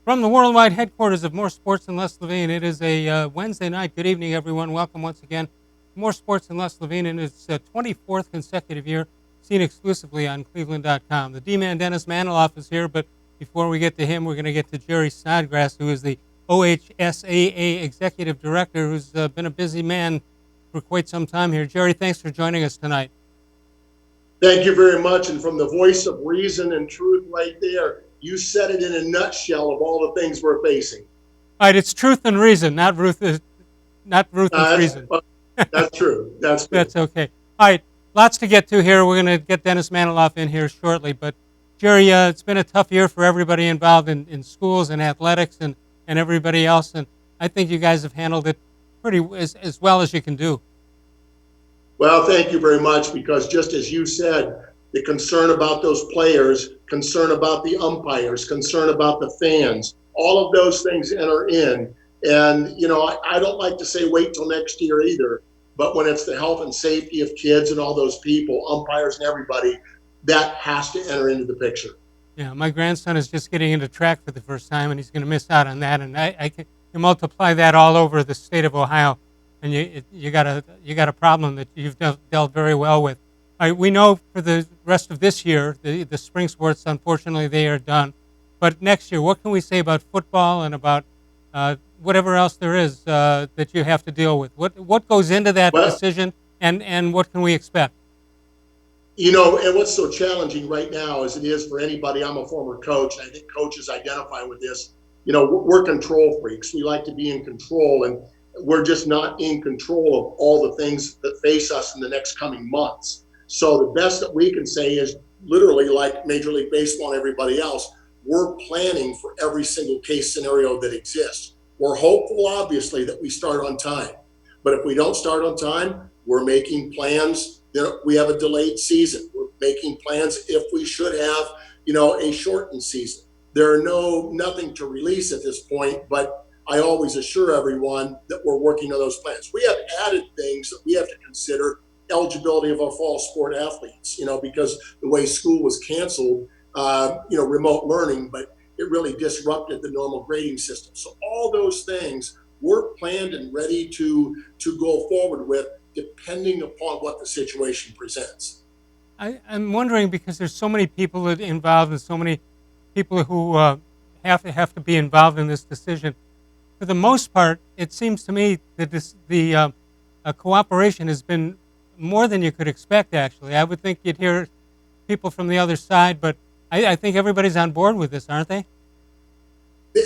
From the worldwide headquarters of More Sports and Les Levine, it is a Wednesday night. Good evening, everyone. Welcome once again to More Sports and Les Levine in its 24th consecutive year, seen exclusively on Cleveland.com. The D-Man Dennis Maniloff is here, but before we get to him, we're going to get to Jerry Snodgrass, who is the OHSAA Executive Director, who's been a busy man for quite some time here. Jerry, thanks for joining us tonight. Thank you very much. And from the voice of reason and truth right there, you said it in a nutshell of all the things we're facing. All right, it's truth and reason, not Ruth and reason. That's true. That's true. That's okay. All right, lots to get to here. We're going to get Dennis Maniloff in here shortly. But, Jerry, it's been a tough year for everybody involved in schools and athletics and everybody else. And I think you guys have handled it pretty as well as you can do. Well, thank you very much, because just as you said, the concern about those players, concern about the umpires, concern about the fans, all of those things enter in. And, I don't like to say wait till next year either, but when it's the health and safety of kids and all those people, umpires and everybody, that has to enter into the picture. Yeah, my grandson is just getting into track for the first time, and he's going to miss out on that. And I can multiply that all over the state of Ohio, and you got a problem that you've dealt very well with. All right, we know for the rest of this year, the spring sports, unfortunately, they are done. But next year, what can we say about football and about whatever else there is that you have to deal with? What goes into that decision, and what can we expect? And what's so challenging right now, as it is for anybody, I'm a former coach, and I think coaches identify with this. We're control freaks. We like to be in control, and we're just not in control of all the things that face us in the next coming months. So the best that we can say is literally, like Major League Baseball and everybody else, we're planning for every single case scenario that exists. We're hopeful, obviously, that we start on time. But if we don't start on time, we're making plans that we have a delayed season. We're making plans if we should have, a shortened season. There are nothing to release at this point, but I always assure everyone that we're working on those plans. We have added things that we have to consider. Eligibility of our fall sport athletes, because the way school was canceled, remote learning, but it really disrupted the normal grading system. So all those things we're planned and ready to go forward with, depending upon what the situation presents. I'm wondering, because there's so many people involved and so many people who have to be involved in this decision. For the most part, it seems to me that the cooperation has been more than you could expect, actually. I would think you'd hear people from the other side, but I think everybody's on board with this, aren't they?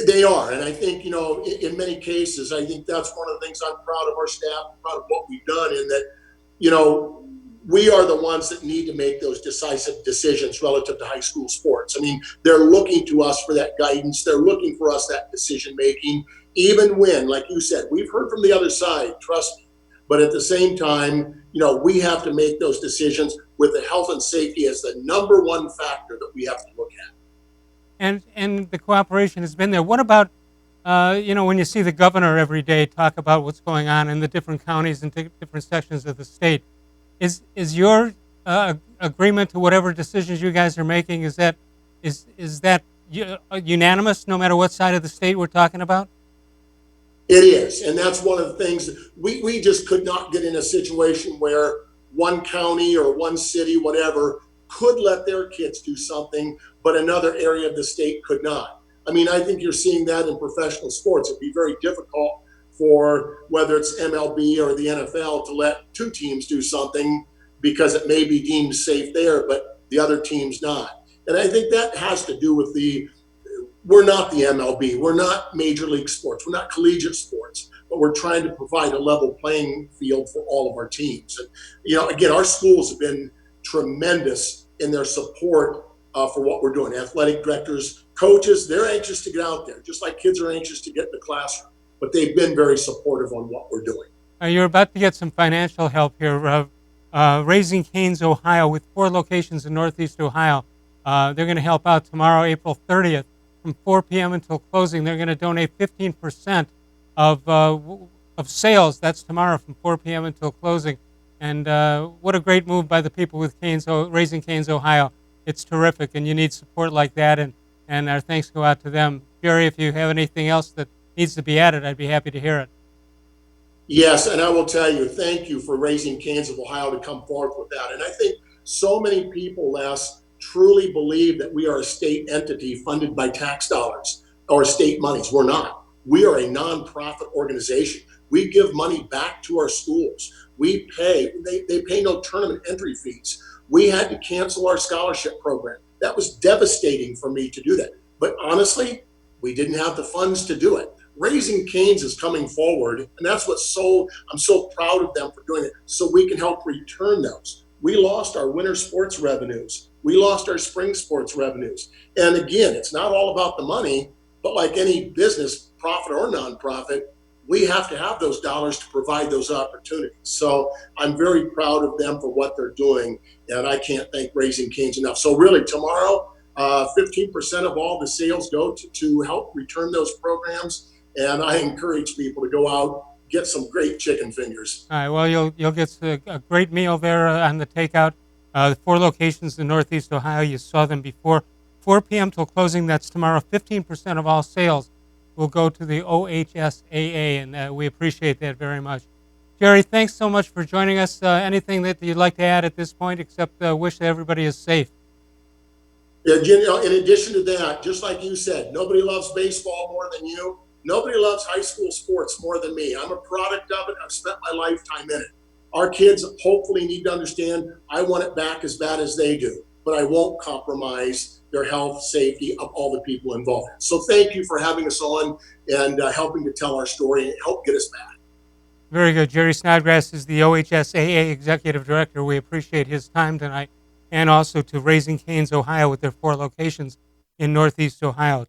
They are, and I think, in many cases, I think that's one of the things I'm proud of our staff, proud of what we've done, in that, we are the ones that need to make those decisive decisions relative to high school sports. I mean, they're looking to us for that guidance. They're looking for us that decision making, even when, like you said, we've heard from the other side, trust me. But at the same time, we have to make those decisions with the health and safety as the number one factor that we have to look at. And the cooperation has been there. What about, when you see the governor every day talk about what's going on in the different counties and different sections of the state? Is your agreement to whatever decisions you guys are making, is that unanimous, no matter what side of the state we're talking about? It is, and that's one of the things we just could not get in a situation where one county or one city, whatever, could let their kids do something, but another area of the state could not. I mean, I think you're seeing that in professional sports. It'd be very difficult for whether it's MLB or the NFL to let two teams do something because it may be deemed safe there, but the other team's not. And I think that has to do with we're not the MLB. We're not major league sports. We're not collegiate sports, but we're trying to provide a level playing field for all of our teams. And, again, our schools have been tremendous in their support for what we're doing. Athletic directors, coaches, they're anxious to get out there, just like kids are anxious to get in the classroom. But they've been very supportive on what we're doing. You're about to get some financial help here. Raising Cane's Ohio, with 4 locations in Northeast Ohio. They're going to help out tomorrow, April 30th. From 4 p.m. until closing. They're going to donate 15% of sales. That's tomorrow from 4 p.m. until closing. And what a great move by the people with Raising Cane's Ohio. It's terrific, and you need support like that. And and our thanks go out to them. Jerry, if you have anything else that needs to be added, I'd be happy to hear it. Yes, and I will tell you, thank you for raising Canes of Ohio to come forward with that. And I think so many people, Les, truly believe that we are a state entity funded by tax dollars or state monies. We're not. We are a nonprofit organization. We give money back to our schools. We pay, they pay no tournament entry fees. We had to cancel our scholarship program. That was devastating for me to do that. But honestly, we didn't have the funds to do it. Raising Canes is coming forward, and that's what's I'm so proud of them for doing it, so we can help return those. We lost our winter sports revenues. We lost our spring sports revenues. And again, it's not all about the money, but like any business, profit or nonprofit, we have to have those dollars to provide those opportunities. So I'm very proud of them for what they're doing, and I can't thank Raising Canes enough. So really, tomorrow, 15% of all the sales go to help return those programs. And I encourage people to go out, get some great chicken fingers. All right. Well, you'll get a great meal there on the takeout. The 4 locations in Northeast Ohio. You saw them before. 4 p.m. till closing. That's tomorrow. 15% of all sales will go to the OHSAA, and we appreciate that very much. Jerry, thanks so much for joining us. Anything that you'd like to add at this point, except wish that everybody is safe? Yeah, in addition to that, just like you said, nobody loves baseball more than you. Nobody loves high school sports more than me. I'm a product of it. I've spent my lifetime in it. Our kids hopefully need to understand I want it back as bad as they do, but I won't compromise their health, safety of all the people involved. So thank you for having us on and helping to tell our story and help get us back. Very good. Jerry Snodgrass is the OHSAA Executive Director. We appreciate his time tonight, and also to Raising Canes, Ohio, with their 4 locations in Northeast Ohio.